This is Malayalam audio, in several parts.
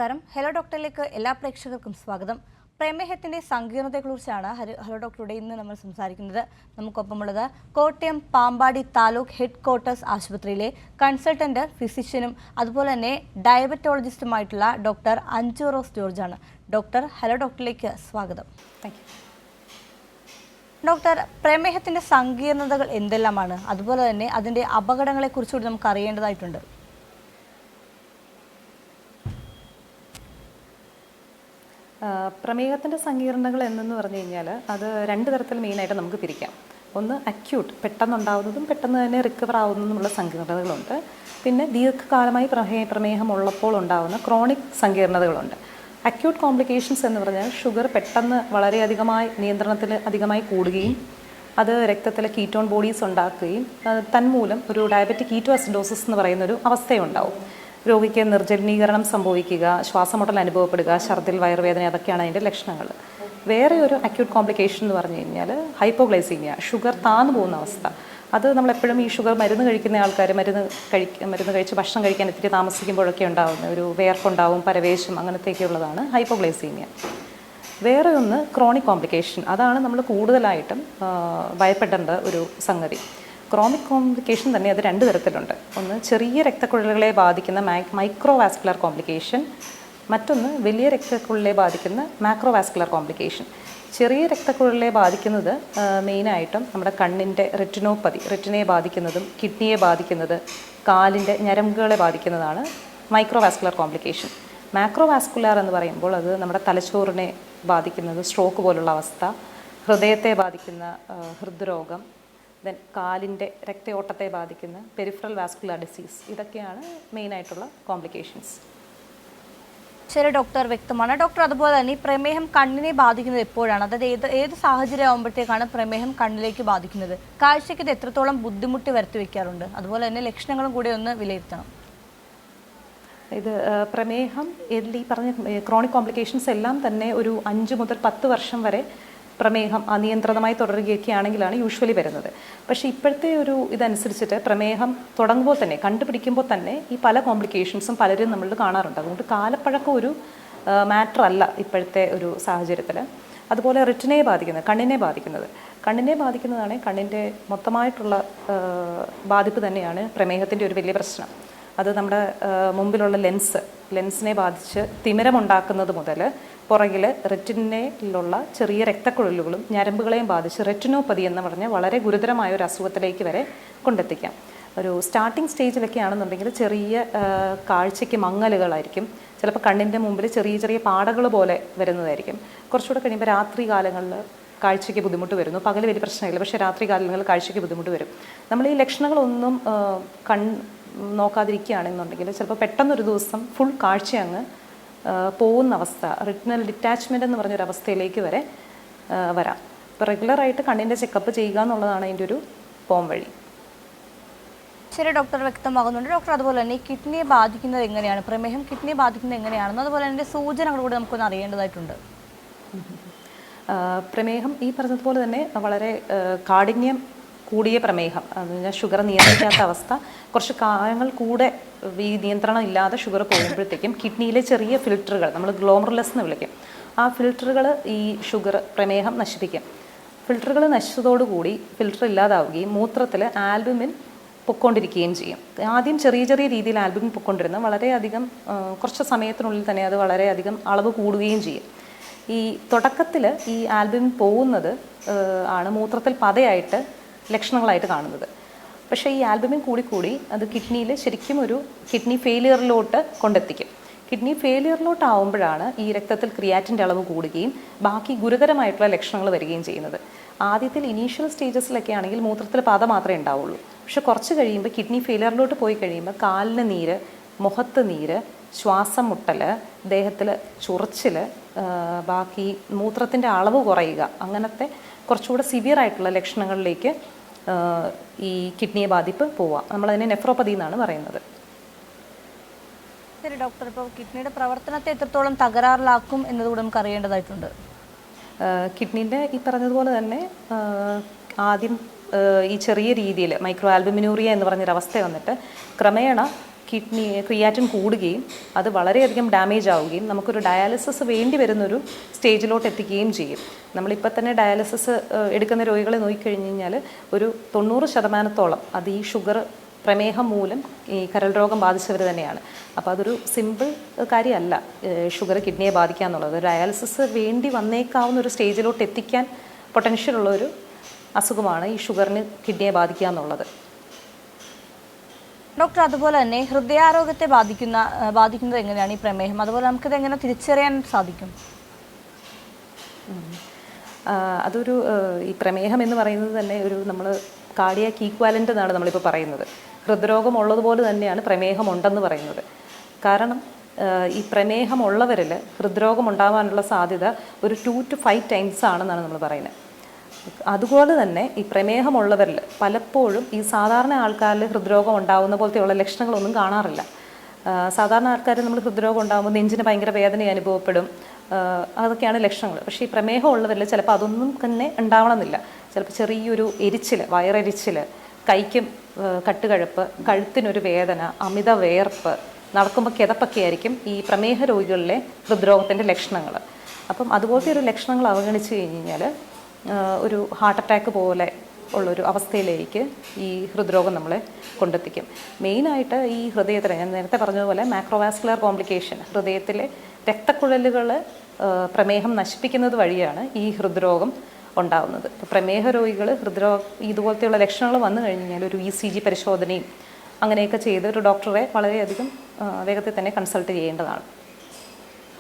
നമസ്കാരം. ഹലോ ഡോക്ടറിലേക്ക് എല്ലാ പ്രേക്ഷകർക്കും സ്വാഗതം. പ്രമേഹത്തിന്റെ സങ്കീർണതയെക്കുറിച്ചാണ് ഹലോ ഡോക്ടറുടെ ഇന്ന് നമ്മൾ സംസാരിക്കുന്നത്. നമുക്കൊപ്പമുള്ളത് കോട്ടയം പാമ്പാടി താലൂക്ക് ഹെഡ് ക്വാർട്ടേഴ്സ് ആശുപത്രിയിലെ കൺസൾട്ടന്റ് ഫിസിഷ്യനും അതുപോലെ തന്നെ ഡയബറ്റോളജിസ്റ്റുമായിട്ടുള്ള ഡോക്ടർ അഞ്ജു റോസ് ജോർജ് ആണ്. ഡോക്ടർ, ഹലോ ഡോക്ടറിലേക്ക് സ്വാഗതം. ഡോക്ടർ, പ്രമേഹത്തിന്റെ സങ്കീർണതകൾ എന്തെല്ലാമാണ്, അതുപോലെ തന്നെ അതിന്റെ അപകടങ്ങളെക്കുറിച്ചുകൂടി നമുക്ക് അറിയേണ്ടതായിട്ടുണ്ട്. പ്രമേഹത്തിൻ്റെ സങ്കീർണതകൾ എന്നു പറഞ്ഞു കഴിഞ്ഞാൽ അത് രണ്ട് തരത്തിൽ മെയിനായിട്ട് നമുക്ക് പിരിക്കാം. ഒന്ന് അക്യൂട്ട്, പെട്ടെന്നുണ്ടാവുന്നതും പെട്ടെന്ന് തന്നെ റിക്കവർ ആവുന്നതുമുള്ള സങ്കീർണതകളുണ്ട്. പിന്നെ ദീർഘകാലമായി പ്രമേഹം ഉള്ളപ്പോൾ ഉണ്ടാകുന്ന ക്രോണിക് സങ്കീർണതകളുണ്ട്. അക്യൂട്ട് കോംപ്ലിക്കേഷൻസ് എന്ന് പറഞ്ഞാൽ ഷുഗർ പെട്ടെന്ന് വളരെയധികമായി നിയന്ത്രണത്തിൽ അധികമായി കൂടുകയും അത് രക്തത്തിലെ കീറ്റോൺ ബോഡീസ് ഉണ്ടാക്കുകയും തന്മൂലം ഒരു ഡയബറ്റിക് കീറ്റോഅസിഡോസിസ് എന്ന് പറയുന്നൊരു അവസ്ഥയുണ്ടാവും. രോഗിക്ക് നിർജ്ജലീകരണം സംഭവിക്കുക, ശ്വാസമുട്ടൽ അനുഭവപ്പെടുക, ഛർദ്ദിൽ, വയറുവേദന, അതൊക്കെയാണ് അതിൻ്റെ ലക്ഷണങ്ങൾ. വേറെ ഒരു അക്യൂട്ട് കോംപ്ലിക്കേഷൻ എന്ന് പറഞ്ഞു കഴിഞ്ഞാൽ ഹൈപ്പോഗ്ലൈസീമിയ, ഷുഗർ താന്നു പോകുന്ന അവസ്ഥ. അത് നമ്മളെപ്പോഴും ഈ ഷുഗർ മരുന്ന് കഴിക്കുന്ന ആൾക്കാർ മരുന്ന് കഴിച്ച് ഭക്ഷണം കഴിക്കാൻ ഇത്തിരി താമസിക്കുമ്പോഴൊക്കെ ഉണ്ടാകുന്ന ഒരു വേർപ്പുണ്ടാവും, പരവേശം, അങ്ങനത്തെയൊക്കെയുള്ളതാണ് ഹൈപ്പോഗ്ലൈസീമിയ. വേറെ ഒന്ന് ക്രോണിക് കോംപ്ലിക്കേഷൻ, അതാണ് നമ്മൾ കൂടുതലായിട്ടും ഭയപ്പെടേണ്ട ഒരു സംഗതി. ക്രോണിക് കോംപ്ലിക്കേഷൻ തന്നെ അത് രണ്ട് തരത്തിലുണ്ട്. ഒന്ന് ചെറിയ രക്തക്കുഴലുകളെ ബാധിക്കുന്ന മൈക്രോവാസ്കുലർ കോംപ്ലിക്കേഷൻ, മറ്റൊന്ന് വലിയ രക്തക്കുഴലിനെ ബാധിക്കുന്ന മാക്രോവാസ്കുലർ കോംപ്ലിക്കേഷൻ. ചെറിയ രക്തക്കുഴലിനെ ബാധിക്കുന്നത് മെയിനായിട്ടും നമ്മുടെ കണ്ണിൻ്റെ റെറ്റിനയെ ബാധിക്കുന്നതും കിഡ്നിയെ ബാധിക്കുന്നത്, കാലിൻ്റെ ഞരമ്പുകളെ ബാധിക്കുന്നതാണ് മൈക്രോവാസ്കുലർ കോംപ്ലിക്കേഷൻ. മാക്രോവാസ്കുലർ എന്ന് പറയുമ്പോൾ അത് നമ്മുടെ തലച്ചോറിനെ ബാധിക്കുന്നത്, സ്ട്രോക്ക് പോലുള്ള അവസ്ഥ, ഹൃദയത്തെ ബാധിക്കുന്ന ഹൃദ്രോഗം, ദെൻ കാലിൻ്റെ രക്തയോട്ടത്തെ ബാധിക്കുന്ന പെരിഫറൽ വാസ്കുലർ ഡിസീസ്, ഇതൊക്കെയാണ് മെയിനായിട്ടുള്ള കോംപ്ലിക്കേഷൻസ്. ശരി ഡോക്ടർ, വ്യക്തമാണ്. ഡോക്ടർ, അതുപോലെ തന്നെ ഈ പ്രമേഹം കണ്ണിനെ ബാധിക്കുന്നത് എപ്പോഴാണ്? അതായത് ഏത് സാഹചര്യം ആകുമ്പോഴത്തേക്കാണ് പ്രമേഹം കണ്ണിലേക്ക് ബാധിക്കുന്നത്? കാഴ്ചയ്ക്ക് ഇത് എത്രത്തോളം ബുദ്ധിമുട്ട് വരുത്തി വയ്ക്കാറുണ്ട്? അതുപോലെ തന്നെ ലക്ഷണങ്ങളും കൂടി ഒന്ന് വിലയിരുത്തണം. ഇത് പ്രമേഹം ഈ പറഞ്ഞ ക്രോണിക് കോംപ്ലിക്കേഷൻസ് എല്ലാം തന്നെ ഒരു 5 മുതൽ 10 വർഷം വരെ പ്രമേഹം അനിയന്ത്രിതമായി തുടരുകയൊക്കെ ആണെങ്കിലാണ് യൂഷ്വലി വരുന്നത്. പക്ഷേ ഇപ്പോഴത്തെ ഒരു ഇതനുസരിച്ചിട്ട് പ്രമേഹം തുടങ്ങുമ്പോൾ തന്നെ, കണ്ടുപിടിക്കുമ്പോൾ തന്നെ ഈ പല കോംപ്ലിക്കേഷൻസും പലരും നമ്മൾ കാണാറുണ്ട്. അതുകൊണ്ട് കാലപ്പഴക്കം ഒരു മാറ്റർ അല്ല ഇപ്പോഴത്തെ ഒരു സാഹചര്യത്തിൽ. അതുപോലെ റെറ്റിനയെ ബാധിക്കുന്നത്, കണ്ണിനെ ബാധിക്കുന്നതാണ് കണ്ണിൻ്റെ മൊത്തമായിട്ടുള്ള ബാധിപ്പ് തന്നെയാണ് പ്രമേഹത്തിൻ്റെ ഒരു വലിയ പ്രശ്നം. അത് നമ്മുടെ മുമ്പിലുള്ള ലെൻസിനെ ബാധിച്ച് തിമിരമുണ്ടാക്കുന്നത് മുതൽ പുറകിൽ റെറ്റിനയിലുള്ള ചെറിയ രക്തക്കുഴലുകളും ഞരമ്പുകളെയും ബാധിച്ച് റെറ്റിനോപ്പതി എന്ന് പറഞ്ഞ വളരെ ഗുരുതരമായ ഒരു അസുഖത്തിലേക്ക് വരെ കൊണ്ടെത്തിക്കാം. ഒരു സ്റ്റാർട്ടിംഗ് സ്റ്റേജിലൊക്കെ ആണെന്നുണ്ടെങ്കിൽ ചെറിയ കാഴ്ചയ്ക്ക് മങ്ങലുകളായിരിക്കും, ചിലപ്പോൾ കണ്ണിൻ്റെ മുമ്പിൽ ചെറിയ ചെറിയ പാടകൾ പോലെ വരുന്നതായിരിക്കും. കുറച്ചുകൂടെ കഴിയുമ്പോൾ രാത്രി കാലങ്ങളിൽ കാഴ്ചയ്ക്ക് ബുദ്ധിമുട്ട് വരുന്നു. പകൽ വലിയ പ്രശ്നമില്ല, പക്ഷേ രാത്രി കാലങ്ങളിൽ കാഴ്ചയ്ക്ക് ബുദ്ധിമുട്ട് വരും. നമ്മൾ ഈ ലക്ഷണങ്ങളൊന്നും നോക്കാതിരിക്കുകയാണെന്നുണ്ടെങ്കിൽ ചിലപ്പോൾ പെട്ടെന്നൊരു ദിവസം ഫുൾ കാഴ്ച അങ്ങ് പോകുന്ന അവസ്ഥ, റെറ്റിനൽ ഡിറ്റാച്ച്മെൻ്റ് എന്ന് പറഞ്ഞൊരവസ്ഥയിലേക്ക് വരെ വരാം. ഇപ്പോൾ റെഗുലറായിട്ട് കണ്ണിൻ്റെ ചെക്കപ്പ് ചെയ്യുക എന്നുള്ളതാണ് അതിൻ്റെ ഒരു പോം വഴി. ശരി ഡോക്ടർ, വ്യക്തമാകുന്നുണ്ട്. ഡോക്ടർ, അതുപോലെ തന്നെ ഈ കിഡ്നിയെ ബാധിക്കുന്നത് എങ്ങനെയാണ്, പ്രമേഹം കിഡ്നിയെ ബാധിക്കുന്നത് എങ്ങനെയാണെന്ന്, അതുപോലെ തന്നെ സൂചനകൾ കൂടി നമുക്കൊന്ന് അറിയേണ്ടതായിട്ടുണ്ട്. പ്രമേഹം ഈ പറഞ്ഞതുപോലെ തന്നെ വളരെ കാഠിന്യം കൂടിയ പ്രമേഹം, എന്ന് പറഞ്ഞാൽ ഷുഗർ നിയന്ത്രിക്കാത്ത അവസ്ഥ, കുറച്ച് കാലങ്ങൾ കൂടെ ഈ നിയന്ത്രണം ഇല്ലാതെ ഷുഗർ പോകുമ്പോഴത്തേക്കും കിഡ്നിയിലെ ചെറിയ ഫിൽറ്ററുകൾ, നമ്മൾ ഗ്ലോമറുലസ് എന്ന് വിളിക്കും, ആ ഫിൽറ്ററുകൾ ഈ പ്രമേഹം നശിപ്പിക്കും. ഫിൽറ്ററുകൾ നശിച്ചതോടുകൂടി ഫിൽറ്റർ ഇല്ലാതാവുകയും മൂത്രത്തിൽ ആൽബുമിൻ പൊയ്ക്കൊണ്ടിരിക്കുകയും ചെയ്യും. ആദ്യം ചെറിയ ചെറിയ രീതിയിൽ ആൽബുമിൻ പൊയ്ക്കൊണ്ടിരുന്ന വളരെയധികം കുറച്ച് സമയത്തിനുള്ളിൽ തന്നെ അത് വളരെയധികം അളവ് കൂടുകയും ചെയ്യും. ഈ തുടക്കത്തിൽ ഈ ആൽബുമിൻ പോകുന്നത് ആണ് മൂത്രത്തിൽ പതയായിട്ട് ലക്ഷണങ്ങളായിട്ട് കാണുന്നത്. പക്ഷേ ഈ ആൽബുമിൻ കൂടിക്കൂടി അത് കിഡ്നിയിൽ ശരിക്കും ഒരു കിഡ്നി ഫെയിലിയറിലോട്ട് കൊണ്ടെത്തിക്കും. കിഡ്നി ഫെയിലിയറിലോട്ടാവുമ്പോഴാണ് ഈ രക്തത്തിൽ ക്രിയാറ്റിൻ്റെ അളവ് കൂടുകയും ബാക്കി ഗുരുതരമായിട്ടുള്ള ലക്ഷണങ്ങൾ വരികയും ചെയ്യുന്നത്. ആദ്യത്തിൽ ഇനീഷ്യൽ സ്റ്റേജസിലൊക്കെ ആണെങ്കിൽ മൂത്രത്തിൽ പത മാത്രമേ ഉണ്ടാവുള്ളൂ. പക്ഷെ കുറച്ച് കഴിയുമ്പോൾ കിഡ്നി ഫെയിലിയറിലോട്ട് പോയി കഴിയുമ്പോൾ കാലിന് നീര്, മുഖത്ത് നീര്, ശ്വാസം മുട്ടൽ, ദേഹത്തിൽ ചൊറിച്ചിൽ, ബാക്കി മൂത്രത്തിൻ്റെ അളവ് കുറയുക, അങ്ങനത്തെ കുറച്ചുകൂടെ സിവിയർ ആയിട്ടുള്ള ലക്ഷണങ്ങളിലേക്ക് ഈ കിഡ്നിയെ ബാധിപ്പ് പോവാം. നമ്മളതിനെ നെഫ്രോപ്പതി എന്നാണ് പറയുന്നത്. ശരി ഡോക്ടർ, ഇപ്പോൾ കിഡ്നിയുടെ പ്രവർത്തനത്തെ എത്രത്തോളം തകരാറിലാക്കും എന്നതുകൂടെ നമുക്ക് അറിയേണ്ടതായിട്ടുണ്ട്. കിഡ്നീൻ്റെ ഈ പറഞ്ഞതുപോലെ തന്നെ ആദ്യം ഈ ചെറിയ രീതിയിൽ മൈക്രോ ആൽബുമിനൂറിയ എന്ന് പറഞ്ഞൊരവസ്ഥ വന്നിട്ട് ക്രമേണ കിഡ്നി ക്രിയാറ്റിൻ കൂടുകയും അത് വളരെയധികം ഡാമേജ് ആവുകയും നമുക്കൊരു ഡയാലിസിസ് വേണ്ടി വരുന്നൊരു സ്റ്റേജിലോട്ട് എത്തിക്കുകയും ചെയ്യും. നമ്മളിപ്പോൾ തന്നെ ഡയാലിസിസ് എടുക്കുന്ന രോഗികളെ നോക്കിക്കഴിഞ്ഞ് കഴിഞ്ഞാൽ ഒരു 90% അത് ഈ ഷുഗർ പ്രമേഹം മൂലം ഈ കരൾ രോഗം ബാധിച്ചവർ തന്നെയാണ്. അപ്പോൾ അതൊരു സിമ്പിൾ കാര്യമല്ല ഷുഗർ കിഡ്നിയെ ബാധിക്കുക എന്നുള്ളത്. ഡയാലിസിസ് വേണ്ടി വന്നേക്കാവുന്ന ഒരു സ്റ്റേജിലോട്ട് എത്തിക്കാൻ പൊട്ടൻഷ്യൽ ഉള്ളൊരു അസുഖമാണ് ഈ ഷുഗറിന് കിഡ്നിയെ ബാധിക്കുക എന്നുള്ളത്. ഡോക്ടർ, അതുപോലെ തന്നെ ഹൃദയാരോഗ്യത്തെ ബാധിക്കുന്നത് എങ്ങനെയാണ് ഈ പ്രമേഹം? അതുപോലെ നമുക്കിത് എങ്ങനെ തിരിച്ചറിയാൻ സാധിക്കും? അതൊരു ഈ പ്രമേഹം എന്ന് പറയുന്നത് തന്നെ ഒരു നമ്മൾ കാർഡിയാക് ഈക്വാലൻ്റ് എന്നാണ് നമ്മളിപ്പോൾ പറയുന്നത്. ഹൃദ്രോഗം ഉള്ളതുപോലെ തന്നെയാണ് പ്രമേഹം ഉണ്ടെന്ന് പറയുന്നത്. കാരണം ഈ പ്രമേഹമുള്ളവരിൽ ഹൃദ്രോഗം ഉണ്ടാകാനുള്ള സാധ്യത ഒരു 2 to 5 ടൈംസ് ആണെന്നാണ് നമ്മൾ പറയുന്നത്. അതുപോലെ തന്നെ ഈ പ്രമേഹമുള്ളവരിൽ പലപ്പോഴും ഈ സാധാരണ ആൾക്കാരിൽ ഹൃദ്രോഗം ഉണ്ടാകുന്ന പോലത്തെയുള്ള ലക്ഷണങ്ങളൊന്നും കാണാറില്ല. സാധാരണ ആൾക്കാർ നമ്മൾ ഹൃദ്രോഗം ഉണ്ടാകുമ്പോൾ നെഞ്ചിന് ഭയങ്കര വേദന അനുഭവപ്പെടും, അതൊക്കെയാണ് ലക്ഷണങ്ങൾ. പക്ഷേ ഈ പ്രമേഹം ഉള്ളവരിൽ ചിലപ്പോൾ അതൊന്നും തന്നെ ഉണ്ടാവണമെന്നില്ല. ചിലപ്പോൾ ചെറിയൊരു എരിച്ചിൽ, വയറെരിച്ചിൽ, കൈക്കും കട്ടുകഴപ്പ്, കഴുത്തിനൊരു വേദന, അമിത വേർപ്പ്, നടക്കുമ്പോൾ കിതപ്പൊക്കെ ആയിരിക്കും ഈ പ്രമേഹ രോഗികളിലെ ഹൃദ്രോഗത്തിൻ്റെ ലക്ഷണങ്ങൾ. അപ്പം അതുപോലത്തെ ഒരു ലക്ഷണങ്ങൾ അവഗണിച്ച് കഴിഞ്ഞ് കഴിഞ്ഞാൽ ഒരു ഹാർട്ട് അറ്റാക്ക് പോലെ ഉള്ളൊരു അവസ്ഥയിലേക്ക് ഈ ഹൃദ്രോഗം നമ്മളെ കൊണ്ടെത്തിക്കും. മെയിനായിട്ട് ഈ ഹൃദയത്തിന് ഞാൻ നേരത്തെ പറഞ്ഞതുപോലെ മാക്രോവാസ്കുലർ കോംപ്ലിക്കേഷൻ, ഹൃദയത്തിലെ രക്തക്കുഴലുകൾ പ്രമേഹം നശിപ്പിക്കുന്നത് വഴിയാണ് ഈ ഹൃദ്രോഗം ഉണ്ടാകുന്നത്. ഇപ്പോൾ പ്രമേഹ രോഗികൾ ഇതുപോലത്തെയുള്ള ലക്ഷണങ്ങൾ വന്നു കഴിഞ്ഞ് കഴിഞ്ഞാൽ ഒരു ECG പരിശോധനയും അങ്ങനെയൊക്കെ ചെയ്ത് ഒരു ഡോക്ടറെ വളരെയധികം വേഗത്തിൽ തന്നെ കൺസൾട്ട് ചെയ്യേണ്ടതാണ്.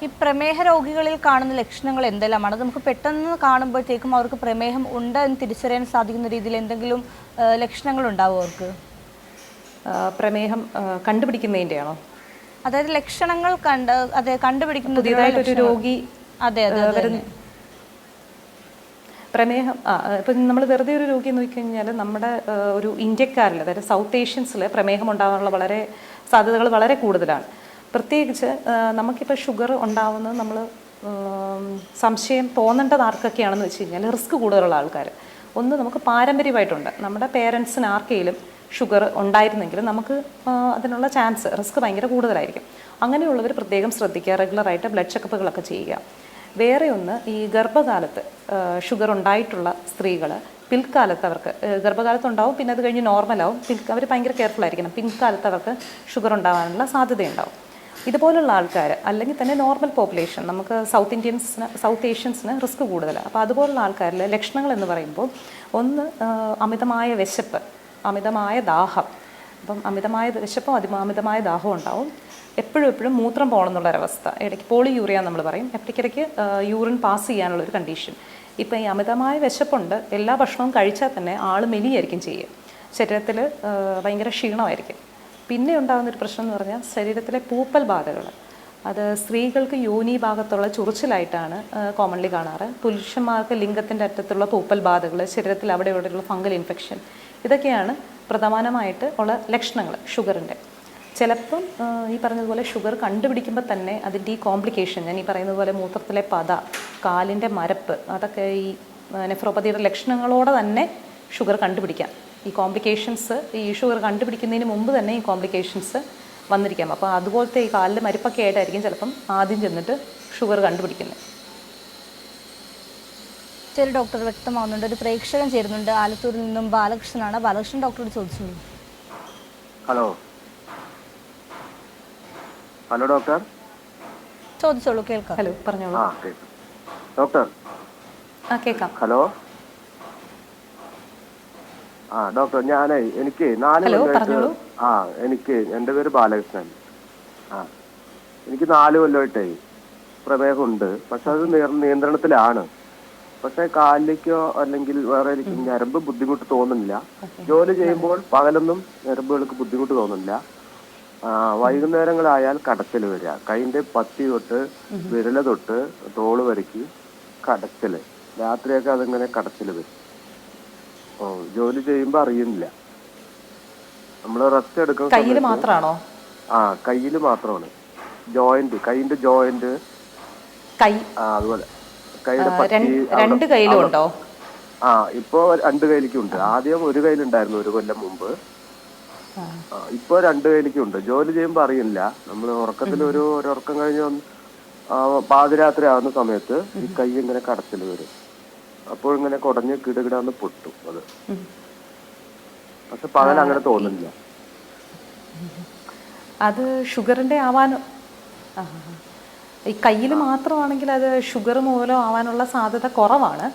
ഈ പ്രമേഹ രോഗികളിൽ കാണുന്ന ലക്ഷണങ്ങൾ എന്തെല്ലാമാണ്? നമുക്ക് പെട്ടെന്ന് കാണുമ്പോഴത്തേക്കും അവർക്ക് പ്രമേഹം ഉണ്ട് എന്ന് തിരിച്ചറിയാൻ സാധിക്കുന്ന രീതിയിൽ എന്തെങ്കിലും ലക്ഷണങ്ങൾ ഉണ്ടാവും അവർക്ക്? പ്രമേഹം കണ്ടുപിടിക്കുന്നതിൻ്റെയാണോ? അതായത് ലക്ഷണങ്ങൾ കണ്ടുപിടിക്കുന്ന പുതിയതായിട്ടൊരു രോഗി പ്രമേഹം ഇപ്പം നമ്മൾ വെറുതെ ഒരു രോഗിയെ നോക്കിക്കഴിഞ്ഞാൽ നമ്മുടെ ഒരു ഇന്ത്യക്കാരിൽ, അതായത് സൗത്ത് ഏഷ്യൻസിൽ പ്രമേഹം ഉണ്ടാകാനുള്ള സാധ്യതകൾ വളരെ കൂടുതലാണ്. പ്രത്യേകിച്ച് നമുക്കിപ്പോൾ ഷുഗർ ഉണ്ടാവുന്നത് നമ്മൾ സംശയം തോന്നേണ്ടത് ആർക്കൊക്കെയാണെന്ന് വെച്ച് കഴിഞ്ഞാൽ റിസ്ക് കൂടുതലുള്ള ആൾക്കാർ. ഒന്ന്, നമുക്ക് പാരമ്പര്യമായിട്ടുണ്ട്, നമ്മുടെ പേരൻസിന് ആർക്കെങ്കിലും ഷുഗർ ഉണ്ടായിരുന്നെങ്കിൽ നമുക്ക് അതിനുള്ള റിസ്ക് ഭയങ്കര കൂടുതലായിരിക്കും. അങ്ങനെയുള്ളവർ പ്രത്യേകം ശ്രദ്ധിക്കുക, റെഗുലറായിട്ട് ബ്ലഡ് ചെക്കപ്പുകളൊക്കെ ചെയ്യുക. വേറെ ഒന്ന്, ഈ ഗർഭകാലത്ത് ഷുഗർ ഉണ്ടായിട്ടുള്ള സ്ത്രീകൾ പിൽക്കാലത്ത് അവർക്ക് ഗർഭകാലത്ത് ഉണ്ടാവും, പിന്നെ അത് കഴിഞ്ഞ് നോർമലാവും. അവർ ഭയങ്കര കെയർഫുൾ ആയിരിക്കണം. പിൻകാലത്ത് അവർക്ക് ഷുഗർ ഉണ്ടാകാനുള്ള സാധ്യതയുണ്ടാവും. ഇതുപോലുള്ള ആൾക്കാർ, അല്ലെങ്കിൽ തന്നെ നോർമൽ പോപ്പുലേഷൻ, നമുക്ക് സൗത്ത് ഏഷ്യൻസിന് റിസ്ക് കൂടുതലാണ്. അപ്പോൾ അതുപോലുള്ള ആൾക്കാരിലെ ലക്ഷണങ്ങൾ എന്ന് പറയുമ്പോൾ ഒന്ന്, അമിതമായ വിശപ്പ്, അമിതമായ ദാഹം. അപ്പം അമിതമായ വിശപ്പും അമിതമായ ദാഹവും ഉണ്ടാവും. എപ്പോഴും മൂത്രം പോകണമെന്നുള്ളൊരവസ്ഥ, ഇടയ്ക്ക് പോളിയൂറിയ നമ്മൾ പറയും, ഇടയ്ക്കിടയ്ക്ക് യൂറിൻ പാസ് ചെയ്യാനുള്ളൊരു കണ്ടീഷൻ. ഇപ്പം ഈ അമിതമായ വിശപ്പുണ്ട്, എല്ലാ ഭക്ഷണവും കഴിച്ചാൽ തന്നെ ആൾ മെലിയായിരിക്കും ചെയ്യുക, ശരീരത്തിൽ ഭയങ്കര ക്ഷീണമായിരിക്കും. പിന്നെ ഉണ്ടാകുന്നൊരു പ്രശ്നം എന്ന് പറഞ്ഞാൽ ശരീരത്തിലെ പൂപ്പൽ ബാധകൾ. അത് സ്ത്രീകൾക്ക് യോനി ഭാഗത്തുള്ള ചൊറിച്ചിലായിട്ടാണ് കോമൺലി കാണാറ്. പുരുഷന്മാർക്ക് ലിംഗത്തിൻ്റെ അറ്റത്തുള്ള പൂപ്പൽ ബാധകൾ, ശരീരത്തിൽ അവിടെ ഇവിടെയുള്ള ഫംഗൽ ഇൻഫെക്ഷൻ, ഇതൊക്കെയാണ് പ്രധാനമായിട്ട് ഉള്ള ലക്ഷണങ്ങൾ ഷുഗറിൻ്റെ. ചിലപ്പം ഈ പറഞ്ഞതുപോലെ ഷുഗർ കണ്ടുപിടിക്കുമ്പോൾ തന്നെ അതിൻ്റെ ഈ കോംപ്ലിക്കേഷൻ, ഞാൻ ഈ പറയുന്നത് പോലെ മൂത്രത്തിലെ പത, കാലിൻ്റെ മരപ്പ്, അതൊക്കെ ഈ നെഫ്രോപ്പതിയുടെ ലക്ഷണങ്ങളോടെ തന്നെ ഷുഗർ കണ്ടുപിടിക്കാം. ഈ കോംപ്ലിക്കേഷൻസ് ഈ ഷുഗർ കണ്ടുപിടിക്കുന്നതിന് മുമ്പ് തന്നെ ഈ കോംപ്ലിക്കേഷൻസ് വന്നിരിക്കാം. അപ്പോൾ അതുപോലത്തെ ഈ കാലിൽ മരിപ്പൊക്കെ ആയിട്ടായിരിക്കും ചിലപ്പം ആദ്യം ചെന്നിട്ട് ഷുഗർ കണ്ടുപിടിക്കുന്നത്. ശരി ഡോക്ടർ, വ്യക്തമാവുന്നുണ്ട്. ഒരു പ്രേക്ഷകൻ ചേരുന്നുണ്ട്, ആലത്തൂരിൽ നിന്നും ബാലകൃഷ്ണനാണ്. ബാലകൃഷ്ണൻ ഡോക്ടറോട് ചോദിച്ചോളൂ. Hello doctor. ചോദിച്ചോളൂ, കേൾക്കാം. ഹലോ, പറഞ്ഞോളൂ ഡോക്ടർ. കേൾക്കാം. ഹലോ. ഡോക്ടർ, എനിക്ക് 4 കൊല്ലമായിട്ട് എൻ്റെ പേര് ബാലകൃഷ്ണൻ. എനിക്ക് 4 കൊല്ലമായിട്ടേ പ്രമേഹമുണ്ട്. പക്ഷെ അത് നിയന്ത്രണത്തിലാണ്. പക്ഷെ കാലിലേക്കോ അല്ലെങ്കിൽ വേറെ ഞരമ്പ് ബുദ്ധിമുട്ട് തോന്നുന്നില്ല. ജോലി ചെയ്യുമ്പോൾ പകലൊന്നും ഞരമ്പുകൾക്ക് ബുദ്ധിമുട്ട് തോന്നുന്നില്ല. വൈകുന്നേരങ്ങളായാൽ കടച്ചിൽ വരിക, കൈൻ്റെ പത്തി തൊട്ട് വിരല തൊട്ട് തോള് വരയ്ക്ക് കടച്ചിൽ, രാത്രിയൊക്കെ അതിങ്ങനെ കടച്ചിൽ വരും. ജോലി ചെയ്യുമ്പോ അറിയുന്നില്ല. നമ്മള് റെസ്റ്റ് എടുക്കുന്ന കയ്യില് മാത്രമാണോ? കയ്യില് മാത്രമാണ്. ജോയിന്റ്, കൈന്റെ ജോയിന്റ്, അതുപോലെ കൈയുടെ രണ്ട് കയ്യിലും ഉണ്ടോ? ഇപ്പോ 2 കയ്യിലേക്കും ഉണ്ട്. ആദ്യം ഒരു കയ്യിലുണ്ടായിരുന്നു 1 കൊല്ലം മുമ്പ്. ഇപ്പൊ രണ്ട് കൈലിക്കുണ്ട്. ജോലി ചെയ്യുമ്പോൾ അറിയില്ല. നമ്മൾ ഉറക്കത്തിൽ ഒരുറക്കം കഴിഞ്ഞ് പാതിരാത്രി ആവുന്ന സമയത്ത് ഈ കൈ ഇങ്ങനെ കടച്ചിൽ വരും. അപ്പോൾ ഇങ്ങനെ കുടഞ്ഞ് കിടകിടാന്ന് പൊട്ടും അത്. പക്ഷെ പകൽ അങ്ങനെ തോന്നുന്നില്ല. അത് ഷുഗറിന്റെ ആവാനും ഈ കയ്യിൽ മാത്രമാണെങ്കിൽ അത് ഷുഗർ മൂലം ആവാനുള്ള സാധ്യത കുറവാണ്.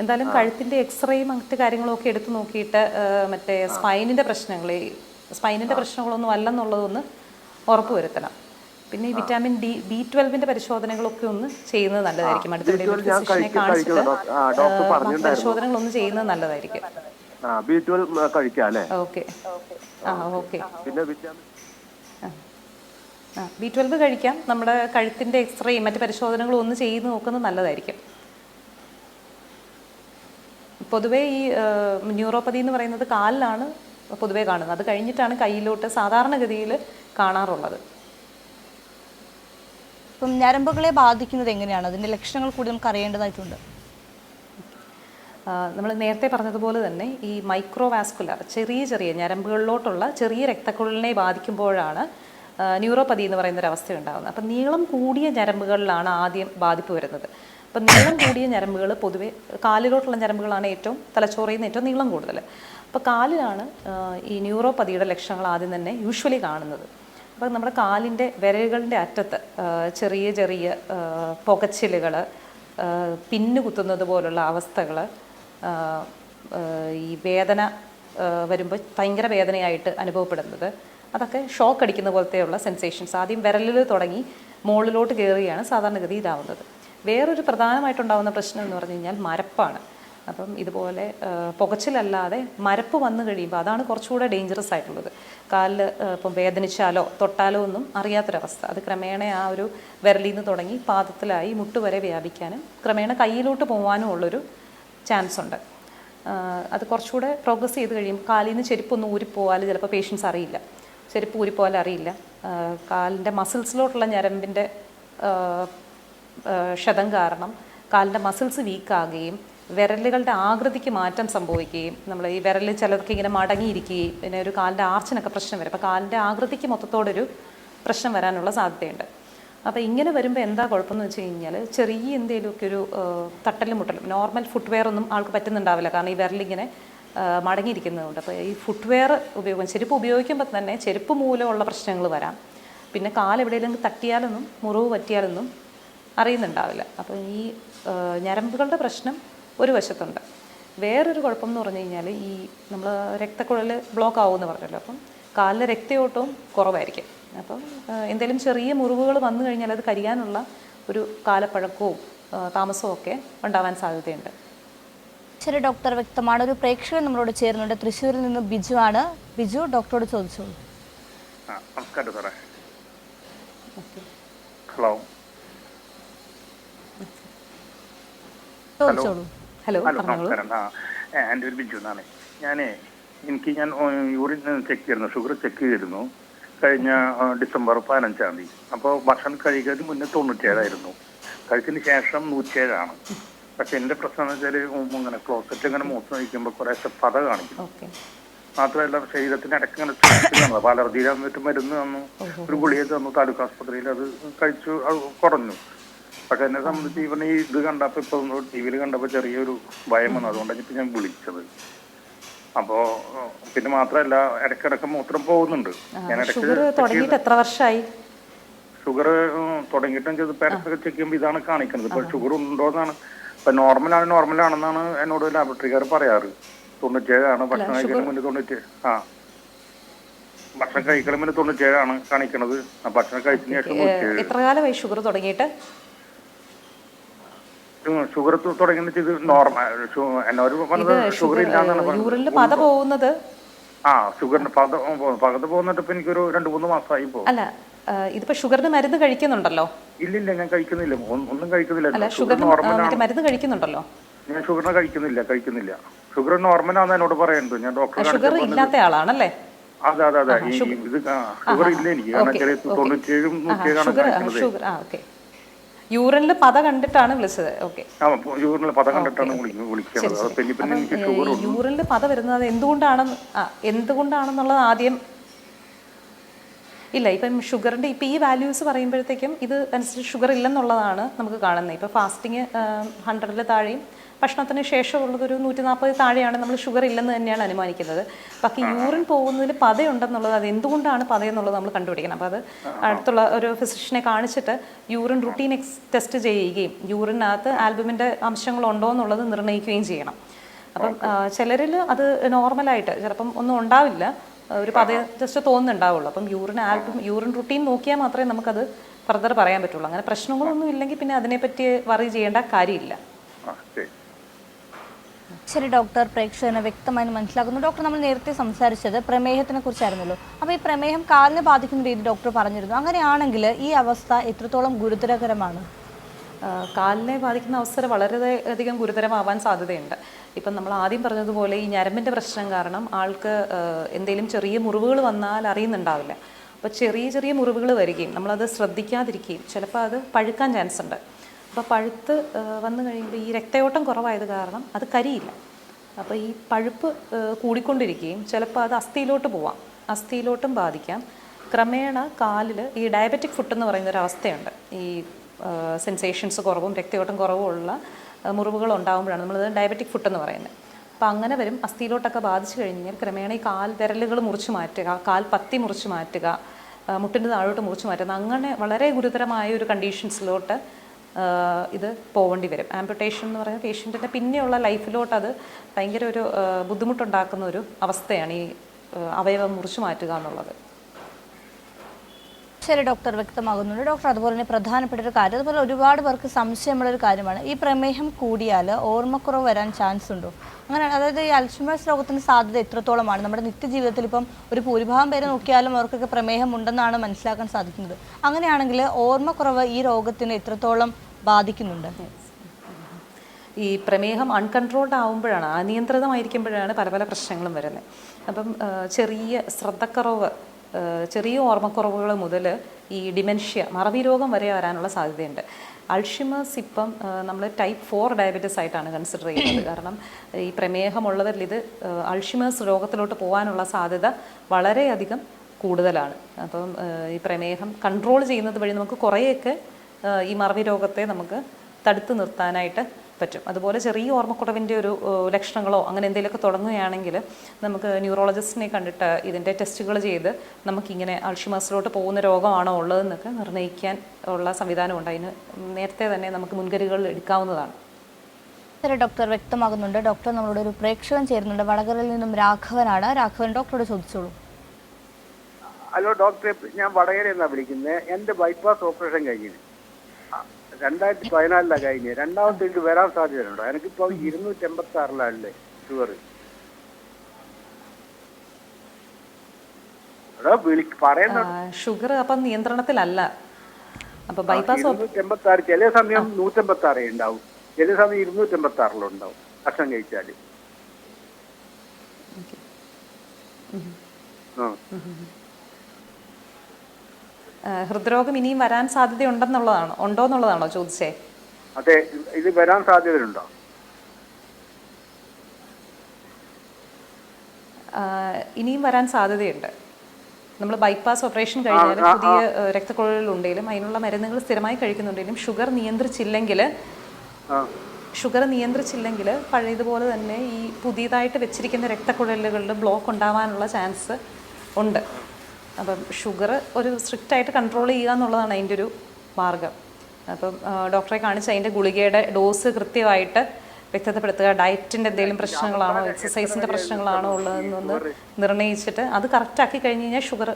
എന്തായാലും കഴുത്തിന്റെ എക്സ്റേയും മറ്റു കാര്യങ്ങളും ഒക്കെ എടുത്തു നോക്കിയിട്ട് മറ്റേ സ്പൈനിന്റെ പ്രശ്നങ്ങളൊന്നും അല്ലെന്നുള്ളതൊന്ന് ഉറപ്പുവരുത്തണം. പിന്നെ ഈ വിറ്റാമിൻ B12 പരിശോധനകളൊക്കെ ഒന്ന് ചെയ്യുന്നത് നല്ലതായിരിക്കും. അടുത്ത ഫിസിഷ്യനെ കാണിച്ചിട്ട് പരിശോധനകളൊന്ന് ചെയ്യുന്നത് നല്ലതായിരിക്കും. Okay okay. B12 കഴിക്കാം. നമ്മുടെ കഴുത്തിന്റെ എക്സ്റേയും മറ്റു പരിശോധനകളും ഒന്ന് ചെയ്ത് നോക്കുന്നത് നല്ലതായിരിക്കും. പൊതുവേ ഈ ന്യൂറോപ്പതി എന്ന് പറയുന്നത് കാലിലാണ് പൊതുവേ കാണുന്നത്. അത് കഴിഞ്ഞിട്ടാണ് കയ്യിലോട്ട് സാധാരണഗതിയിൽ കാണാറുള്ളത്. ഇപ്പം ഞരമ്പുകളെ ബാധിക്കുന്നത് എങ്ങനെയാണ്? അതിന്റെ ലക്ഷണങ്ങൾ കൂടി നമുക്ക് അറിയേണ്ടതായിട്ടുണ്ട്. നമ്മൾ നേരത്തെ പറഞ്ഞതുപോലെ തന്നെ ഈ മൈക്രോവാസ്കുലർ ചെറിയ ഞരമ്പുകളിലോട്ടുള്ള ചെറിയ രക്തക്കുഴലിനെ ബാധിക്കുമ്പോഴാണ് ന്യൂറോപ്പതി എന്ന് പറയുന്നൊരവസ്ഥ ഉണ്ടാകുന്നത്. അപ്പം നീളം കൂടിയ ഞരമ്പുകളിലാണ് ആദ്യം ബാധിപ്പ് വരുന്നത്. അപ്പം നീളം കൂടിയ ഞരമ്പുകൾ പൊതുവെ കാലിലോട്ടുള്ള ഞരമ്പുകളാണ് തലച്ചോറിൽ നിന്ന് ഏറ്റവും നീളം കൂടുതൽ. അപ്പോൾ കാലിലാണ് ഈ ന്യൂറോപ്പതിയുടെ ലക്ഷണങ്ങൾ ആദ്യം തന്നെ യൂഷ്വലി കാണുന്നത്. അപ്പോൾ നമ്മുടെ കാലിൻ്റെ വിരലുകളുടെ അറ്റത്ത് ചെറിയ പുകച്ചിലുകൾ, പിന്നു കുത്തുന്നത് പോലുള്ള അവസ്ഥകൾ, ഈ വേദന വരുമ്പോൾ ഭയങ്കര വേദനയായിട്ട് അനുഭവപ്പെടുന്നത്, അതൊക്കെ ഷോക്ക് അടിക്കുന്ന പോലത്തെയുള്ള സെൻസേഷൻസ് ആദ്യം വിരലിൽ തുടങ്ങി മുകളിലോട്ട് കയറുകയാണ് സാധാരണഗതിയിലാവുന്നത്. വേറൊരു പ്രധാനമായിട്ടുണ്ടാകുന്ന പ്രശ്നം എന്ന് പറഞ്ഞു കഴിഞ്ഞാൽ മരപ്പാണ്. അപ്പം ഇതുപോലെ പുകച്ചിലല്ലാതെ മരപ്പ് വന്നു കഴിയുമ്പോൾ അതാണ് കുറച്ചുകൂടെ ഡേഞ്ചറസ് ആയിട്ടുള്ളത്. കാലിൽ ഇപ്പം വേദനിച്ചാലോ തൊട്ടാലോ ഒന്നും അറിയാത്തൊരവസ്ഥ. അത് ക്രമേണ ആ ഒരു വിരലിൽ നിന്ന് തുടങ്ങി പാദത്തിലായി മുട്ടുവരെ വ്യാപിക്കാനും ക്രമേണ കയ്യിലോട്ട് പോകാനും ഉള്ളൊരു ചാൻസ് ഉണ്ട്. അത് കുറച്ചുകൂടെ പ്രോഗ്രസ് ചെയ്ത് കഴിയുമ്പോൾ കാലിൽ നിന്ന് ചെരുപ്പൊന്നും ഊരിപ്പോകാൽ ചിലപ്പോൾ പേഷ്യൻസ് അറിയില്ല. ചെരുപ്പ് ഊരിപ്പോകാൻ അറിയില്ല. കാലിൻ്റെ മസിൽസിലോട്ടുള്ള ഞരമ്പിൻ്റെ ക്ഷതം കാരണം കാലിൻ്റെ മസിൽസ് വീക്കാകുകയും വിരലുകളുടെ ആകൃതിക്ക് മാറ്റം സംഭവിക്കുകയും നമ്മൾ ഈ വിരൽ ചിലർക്ക് ഇങ്ങനെ മടങ്ങിയിരിക്കുകയും പിന്നെ ഒരു കാലിൻ്റെ ആർച്ചിനൊക്കെ പ്രശ്നം വരും. അപ്പോൾ കാലിൻ്റെ ആകൃതിക്ക് മൊത്തത്തോടൊരു പ്രശ്നം വരാനുള്ള സാധ്യതയുണ്ട്. അപ്പോൾ ഇങ്ങനെ വരുമ്പോൾ എന്താ കുഴപ്പമെന്ന് വെച്ച് കഴിഞ്ഞാൽ ചെറിയ എന്തെങ്കിലുമൊക്കെ ഒരു തട്ടലും മുട്ടലും നോർമൽ ഫുട്വെയർ ഒന്നും ആൾക്ക് പറ്റുന്നുണ്ടാവില്ല. കാരണം ഈ വിരലിങ്ങനെ മടങ്ങിയിരിക്കുന്നതുകൊണ്ട്. അപ്പോൾ ഈ ഫുട്വെയർ ചെരുപ്പ് ഉപയോഗിക്കുമ്പോൾ തന്നെ ചെരുപ്പ് മൂലമുള്ള പ്രശ്നങ്ങൾ വരാം. പിന്നെ കാലെവിടെയെങ്കിലും തട്ടിയാലൊന്നും മുറിവ് പറ്റിയാലൊന്നും അറിയുന്നുണ്ടാവില്ല. അപ്പോൾ ഈ ഞരമ്പുകളുടെ പ്രശ്നം ഒരു വശത്തുണ്ട്. വേറൊരു കുഴപ്പം എന്ന് പറഞ്ഞു കഴിഞ്ഞാൽ ഈ നമ്മൾ രക്തക്കുഴൽ ബ്ലോക്ക് ആവുമെന്ന് പറഞ്ഞല്ലോ. അപ്പം കാലിലെ രക്തയോട്ടവും കുറവായിരിക്കും. അപ്പം എന്തെങ്കിലും ചെറിയ മുറിവുകൾ വന്നു കഴിഞ്ഞാൽ അത് കരിയാനുള്ള ഒരു കാലപ്പഴക്കവും താമസവും ഒക്കെ ഉണ്ടാവാൻ സാധ്യതയുണ്ട്. ശരി ഡോക്ടർ, വ്യക്തമാണ്. ഒരു പ്രേക്ഷകൻ നമ്മളോട് ചേരുന്നുണ്ട്. തൃശ്ശൂരിൽ നിന്ന് ബിജു ആണ്. ബിജു, ഡോക്ടറോട് ചോദിച്ചോളൂ. നമസ്കാരം സാറേ. ഹലോ ഹലോ നമസ്കാരം. എൻ്റെ ഒരു ബിജു എന്നാണ്. ഞാൻ യൂറിൻ ചെക്ക് ചെയ്തിരുന്നു, ഷുഗർ ചെക്ക് ചെയ്തിരുന്നു കഴിഞ്ഞ ഡിസംബർ 15-ാം തീയതി. അപ്പോൾ ഭക്ഷണം കഴിക്കുന്നതിന് മുന്നേ 97 കഴിച്ചതിന് ശേഷം 107. പക്ഷെ എൻ്റെ പ്രശ്നം എന്ന് വെച്ചാൽ ഇങ്ങനെ ക്ലോസറ്റ് ഇങ്ങനെ മൂത്ത് കഴിക്കുമ്പോൾ കുറേശ്ശെ പത കാണിക്കും. മാത്രമല്ല ശരീരത്തിന് ഇടയ്ക്ക് ഇങ്ങനെ തന്നു. അപ്പോൾ അലർജിയിൽ വന്നിട്ട് മരുന്ന് തന്നു, ഒരു ഗുളിക തന്നു താലൂക്ക് ആസ്പത്രിയിൽ. അത് കഴിച്ചു, അത് കുറഞ്ഞു. പക്ഷെ എന്നെ സംബന്ധിച്ച് ഇവന് ഈ ഇത് കണ്ടപ്പോൾ ഇപ്പോൾ TV-യിൽ കണ്ടപ്പോൾ ചെറിയൊരു ഭയം വന്നു. അതുകൊണ്ടാണ് ഇപ്പം ഞാൻ വിളിച്ചത്. അപ്പോൾ പിന്നെ മാത്രമല്ല ഇടയ്ക്കിടയ്ക്ക് മൂത്രം പോകുന്നുണ്ട്. ഞാൻ ഇടയ്ക്ക് എത്ര വർഷമായി ഷുഗർ തുടങ്ങിയിട്ടും ഇടയ്ക്കൊക്കെ ചെക്ക് ചെയ്യുമ്പോൾ ഇതാണ് കാണിക്കുന്നത്. ഇപ്പോൾ ഷുഗർ ഉണ്ടോന്നാണ്. ഇപ്പം നോർമലാണെന്നാണ് എന്നോട് ലാബറട്ടറിക്കാർ പറയാറ്. 97. ഭക്ഷണം കഴിക്കലും മുന്നേ 97. ഭക്ഷണം കഴിക്കലും മുന്നേ 97 കാണിക്കണത്. ഭക്ഷണം കഴിച്ചതിന് ശേഷം 97. എത്ര കാലമായി ഷുഗർ തുടങ്ങിയിട്ട്? ഷുഗർ തുടങ്ങിയിട്ട് ഇത് നോർമൽ. എന്നോട് പറഞ്ഞത് ഷുഗർ ഇല്ലാന്നാണ് പറഞ്ഞത്. ഷുഗറിന് പകത് പോകുന്നിട്ട് ഇപ്പൊ എനിക്കൊരു 2-3 മാസമായി പോകും. അല്ല, ഇതിപ്പോ ഷുഗറിന് മരുന്ന് കഴിക്കുന്നുണ്ടല്ലോ? ഇല്ല, ഞാൻ കഴിക്കുന്നില്ല, ഒന്നും കഴിക്കുന്നില്ല. മരുന്ന് കഴിക്കുന്നുണ്ടല്ലോ? ഞാൻ ഷുഗറിനെ കഴിക്കുന്നില്ല. ഷുഗർ നോർമലാന്ന് എന്നോട് പറയുന്നത്. ഞാൻ ഡോക്ടറെ ഷുഗർ ഇല്ലാത്ത ആളാണല്ലേ? അതെ. ഇത് ഷുഗർ ഇല്ല എനിക്ക്. 97 ഷുഗർ യൂറിനിൽ പത കണ്ടിട്ടാണ് വിളിച്ചത്. ഓക്കെ, യൂറിനിൽ പത കണ്ടിട്ടാണ് വിളിക്കുന്നത്. യൂറിനിൽ പത വരുന്നത് എന്തുകൊണ്ടാണെന്നുള്ളത് ആദ്യം ഇല്ല, ഇപ്പം ഷുഗറിൻ്റെ ഇപ്പം ഈ വാല്യൂസ് പറയുമ്പോഴത്തേക്കും ഇത് അനുസരിച്ച് ഷുഗർ ഇല്ലെന്നുള്ളതാണ് നമുക്ക് കാണുന്നത്. ഇപ്പോൾ ഫാസ്റ്റിങ് 100 താഴെയും ഭക്ഷണത്തിന് ശേഷമുള്ളതൊരു 140 താഴെയാണ് നമ്മൾ ഷുഗർ ഇല്ലെന്ന് തന്നെയാണ് അനുമാനിക്കുന്നത്. ബാക്കി യൂറിൻ പോകുന്നതിൽ പതയുണ്ടെന്നുള്ളത്, അത് എന്തുകൊണ്ടാണ് പതയെന്നുള്ളത് നമ്മൾ കണ്ടുപിടിക്കണം. അപ്പോൾ അത് അടുത്തുള്ള ഒരു ഫിസിഷ്യനെ കാണിച്ചിട്ട് യൂറിൻ റുട്ടീൻ ടെസ്റ്റ് ചെയ്യുകയും യൂറിനകത്ത് ആൽബുമിൻ്റെ അംശങ്ങളുണ്ടോ എന്നുള്ളത് നിർണ്ണയിക്കുകയും ചെയ്യണം. അപ്പം ചിലരിൽ അത് നോർമലായിട്ട് ചിലപ്പം ഒന്നും ഉണ്ടാവില്ല, ഒരു പതയ ജസ്റ്റ് തോന്നുന്നുണ്ടാവുള്ളൂ. അപ്പം യൂറിൻ റുട്ടീൻ നോക്കിയാൽ മാത്രമേ നമുക്കത് ഫർദർ പറയാൻ പറ്റുള്ളൂ. അങ്ങനെ പ്രശ്നങ്ങളൊന്നും ഇല്ലെങ്കിൽ പിന്നെ അതിനെപ്പറ്റി വറി ചെയ്യേണ്ട കാര്യമില്ല. ശരി ഡോക്ടർ, പ്രേക്ഷകന് വ്യക്തമായി മനസ്സിലാക്കുന്നു. ഡോക്ടർ, നമ്മൾ നേരത്തെ സംസാരിച്ചത് പ്രമേഹത്തിനെ കുറിച്ചായിരുന്നല്ലോ. അപ്പോൾ ഈ പ്രമേഹം കാലിനെ ബാധിക്കുന്ന രീതി ഡോക്ടർ പറഞ്ഞിരുന്നു. അങ്ങനെയാണെങ്കിൽ ഈ അവസ്ഥ എത്രത്തോളം ഗുരുതരകരമാണ്? കാലിനെ ബാധിക്കുന്ന അവസ്ഥ വളരെയധികം ഗുരുതരമാവാൻ സാധ്യതയുണ്ട്. ഇപ്പം നമ്മൾ ആദ്യം പറഞ്ഞതുപോലെ ഈ ഞരമ്പിൻ്റെ പ്രശ്നം കാരണം ആൾക്ക് എന്തെങ്കിലും ചെറിയ മുറിവുകൾ വന്നാൽ അറിയുന്നുണ്ടാവില്ല. അപ്പോൾ ചെറിയ ചെറിയ മുറിവുകൾ വരികയും നമ്മളത് ശ്രദ്ധിക്കാതിരിക്കുകയും ചിലപ്പോൾ അത് പഴുക്കാൻ ചാൻസ് ഉണ്ട്. അപ്പോൾ പഴുത്ത് വന്നു കഴിയുമ്പോൾ ഈ രക്തയോട്ടം കുറവായത് കാരണം അത് കരിയില്ല. അപ്പോൾ ഈ പഴുപ്പ് കൂടിക്കൊണ്ടിരിക്കുകയും ചിലപ്പോൾ അത് അസ്ഥിയിലോട്ട് പോവാം, അസ്ഥിയിലോട്ടും ബാധിക്കാം. ക്രമേണ കാലിൽ ഈ ഡയബറ്റിക് ഫുട്ട് എന്ന് പറയുന്നൊരു അവസ്ഥയുണ്ട്. ഈ സെൻസേഷൻസ് കുറവും രക്തയോട്ടം കുറവുമുള്ള മുറിവുകൾ ഉണ്ടാകുമ്പോഴാണ് നമ്മളത് ഡയബറ്റിക് ഫുട്ട് എന്ന് പറയുന്നത്. അപ്പോൾ അങ്ങനെ വരും. അസ്ഥിയിലോട്ടൊക്കെ ബാധിച്ചു കഴിഞ്ഞാൽ ക്രമേണ ഈ കാൽ വിരലുകൾ മുറിച്ച് മാറ്റുക, കാൽ പത്തി മുറിച്ച് മാറ്റുക, മുട്ടിൻ്റെ താഴോട്ട് മുറിച്ച് മാറ്റുക, അങ്ങനെ വളരെ ഗുരുതരമായ ഒരു കണ്ടീഷൻസിലോട്ട് ഇത് പോകേണ്ടി വരും. ആംപുട്ടേഷൻ എന്ന് പറയുന്ന പേഷ്യൻറ്റിൻ്റെ പിന്നെയുള്ള ലൈഫിലോട്ട് അത് ഭയങ്കര ഒരു ബുദ്ധിമുട്ടുണ്ടാക്കുന്ന ഒരു അവസ്ഥയാണ് ഈ അവയവം മുറിച്ച് മാറ്റുക എന്നുള്ളത്. ശരി ഡോക്ടർ, വ്യക്തമാകുന്നുണ്ട്. ഡോക്ടർ, അതുപോലെ തന്നെ പ്രധാനപ്പെട്ട ഒരു കാര്യം, അതുപോലെ ഒരുപാട് പേർക്ക് സംശയമുള്ളൊരു കാര്യമാണ്, ഈ പ്രമേഹം കൂടിയാൽ ഓർമ്മക്കുറവ് വരാൻ ചാൻസ് ഉണ്ടോ? അങ്ങനെ, അതായത് ഈ അൽഷിമേഴ്സ് രോഗത്തിന് സാധ്യത എത്രത്തോളമാണ്? നമ്മുടെ നിത്യജീവിതത്തിൽ ഇപ്പം ഒരു ഭൂരിഭാഗം പേര് നോക്കിയാലും അവർക്കൊക്കെ പ്രമേഹം ഉണ്ടെന്നാണ് മനസ്സിലാക്കാൻ സാധിക്കുന്നത്. അങ്ങനെയാണെങ്കിൽ ഓർമ്മക്കുറവ് ഈ രോഗത്തിന് എത്രത്തോളം ബാധിക്കുന്നുണ്ട്? ഈ പ്രമേഹം അൺകൺട്രോൾഡ് ആവുമ്പോഴാണ്, അനിയന്ത്രിതമായിരിക്കുമ്പോഴാണ് പല പല പ്രശ്നങ്ങളും വരുന്നത്. അപ്പം ചെറിയ ശ്രദ്ധക്കുറവ്, ചെറിയ ഓർമ്മക്കുറവുകൾ മുതൽ ഈ ഡിമെൻഷ്യ, മറവി രോഗം വരെ വരാനുള്ള സാധ്യതയുണ്ട്. അൾഷിമേഴ്സ് ഇപ്പം നമ്മൾ ടൈപ്പ് 4 ഡയബറ്റീസ് ആയിട്ടാണ് കൺസിഡർ ചെയ്യുന്നത്. കാരണം ഈ പ്രമേഹമുള്ളവരിൽ ഇത് അൾഷിമേഴ്സ് രോഗത്തിലോട്ട് പോകാനുള്ള സാധ്യത വളരെയധികം കൂടുതലാണ്. അപ്പം ഈ പ്രമേഹം കൺട്രോൾ ചെയ്യുന്നത് വഴി നമുക്ക് കുറേയൊക്കെ ഈ മറവി രോഗത്തെ നമുക്ക് തടുത്തു നിർത്താനായിട്ട് പറ്റും. അതുപോലെ ചെറിയ ഓർമ്മക്കുറവിൻ്റെ ഒരു ലക്ഷണങ്ങളോ അങ്ങനെ എന്തെങ്കിലുമൊക്കെ തുടങ്ങുകയാണെങ്കിൽ നമുക്ക് ന്യൂറോളജിസ്റ്റിനെ കണ്ടിട്ട് ഇതിൻ്റെ ടെസ്റ്റുകൾ ചെയ്ത് നമുക്കിങ്ങനെ അൾഷിമേഴ്സിലോട്ട് പോകുന്ന രോഗമാണോ ഉള്ളതെന്നൊക്കെ നിർണ്ണയിക്കാൻ ഉള്ള സംവിധാനമുണ്ട്. അതിന് നേരത്തെ തന്നെ നമുക്ക് മുൻകരുതലുകൾ എടുക്കാവുന്നതാണ്. ശരി ഡോക്ടർ, വ്യക്തമാകുന്നുണ്ട്. ഡോക്ടർ, നമ്മളോട് ഒരു പ്രേക്ഷകൻ ചേരുന്നുണ്ട്. വടകരയിൽ നിന്നും രാഘവനാണ്. രാഘവൻ, ഡോക്ടറോട് ചോദിച്ചോളൂ. ഹലോ ഡോക്ടറെ, ഞാൻ വടകരയിൽ നിന്നാണ് വിളിക്കുന്നത്. എൻ്റെ ബൈപ്പാസ് ഓപ്പറേഷൻ കഴിഞ്ഞിന് 2014 കഴിഞ്ഞ്. രണ്ടാമത്തെ എനിക്ക് വരാൻ സാധ്യതയുണ്ടോ? എനിക്കിപ്പോൾ 286 ഷുഗർ. ഷുഗർ അപ്പം നിയന്ത്രണത്തിലല്ല. അപ്പൊ ബൈപ്പാസ് 286, ചില സമയം 186 ഉണ്ടാവും, ചില സമയം 286 ഭക്ഷണം കഴിച്ചാല്. ഹൃദ്രോഗം ഇനിയും വരാൻ ഉണ്ടോന്നുള്ളതാണോ ചോദിച്ചേ? അതെ, ഇത് വരാൻ സാധ്യതയുണ്ടോ? ഇനിയും വരാൻ സാധ്യതയുണ്ട്. നമ്മൾ ബൈപ്പാസ് ഓപ്പറേഷൻ കഴിഞ്ഞാലും പുതിയ രക്തക്കുഴലുണ്ടെങ്കിലും അതിനുള്ള മരുന്നുകൾ സ്ഥിരമായി കഴിക്കുന്നുണ്ടെങ്കിലും ഷുഗർ നിയന്ത്രിച്ചില്ലെങ്കിൽ പഴയതുപോലെ തന്നെ ഈ പുതിയതായിട്ട് വെച്ചിരിക്കുന്ന രക്തക്കുഴലുകളിൽ ബ്ലോക്ക് ഉണ്ടാവാനുള്ള ചാൻസ് ഉണ്ട്. അപ്പം ഷുഗർ ഒരു സ്ട്രിക്റ്റായിട്ട് കൺട്രോൾ ചെയ്യുക എന്നുള്ളതാണ് അതിൻ്റെ ഒരു മാർഗം. അപ്പം ഡോക്ടറെ കാണിച്ച് അതിൻ്റെ ഗുളികയുടെ ഡോസ് കൃത്യമായിട്ട് വ്യക്തതപ്പെടുത്തുക. ഡയറ്റിൻ്റെ എന്തെങ്കിലും പ്രശ്നങ്ങളാണോ, എക്സസൈസിൻ്റെ പ്രശ്നങ്ങളാണോ ഉള്ളതെന്നൊന്ന് നിർണ്ണയിച്ചിട്ട് അത് കറക്റ്റാക്കി കഴിഞ്ഞ് കഴിഞ്ഞാൽ ഷുഗർ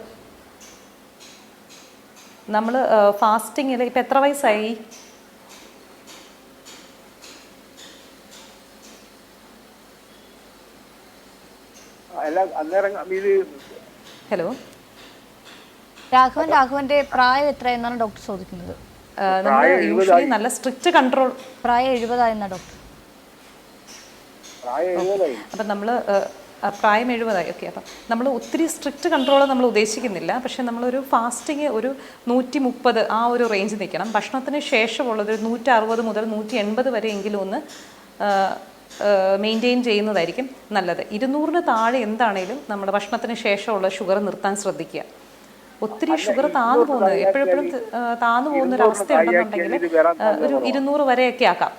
നമ്മൾ ഫാസ്റ്റിങ്ങിൽ ഇപ്പം എത്ര വയസ്സായി? ഹലോ രാഘവന്റെ പ്രായം എത്രയെന്നാണ് ഡോക്ടർ ചോദിക്കുന്നത്? യൂഷ്വലി നല്ല സ്ട്രിക്റ്റ് കൺട്രോൾ. പ്രായം 70 ആയെന്നാണ് ഡോക്ടർ. അപ്പം നമ്മൾ പ്രായം 70 ഓക്കെ. അപ്പം നമ്മൾ ഒത്തിരി സ്ട്രിക്റ്റ് കൺട്രോൾ നമ്മൾ ഉദ്ദേശിക്കുന്നില്ല. പക്ഷേ നമ്മളൊരു ഫാസ്റ്റിങ് ഒരു 130 ആ ഒരു റേഞ്ച് നിൽക്കണം. ഭക്ഷണത്തിന് ശേഷമുള്ളത് ഒരു 160 മുതൽ 180 വരെ എങ്കിലും ഒന്ന് മെയിൻറ്റെയിൻ ചെയ്യുന്നതായിരിക്കും നല്ലത്. 200 താഴെ എന്താണേലും നമ്മുടെ ഭക്ഷണത്തിന് ശേഷമുള്ള ഷുഗർ നിർത്താൻ ശ്രദ്ധിക്കുക. ഒത്തിരി ഷുഗർ താന്നു പോകുന്നത് എപ്പോഴെപ്പോഴും താന്നു പോകുന്ന ഒരു അവസ്ഥ ഉണ്ടെന്നുണ്ടെങ്കിൽ ഒരു 200 വരെയൊക്കെ ആക്കാം.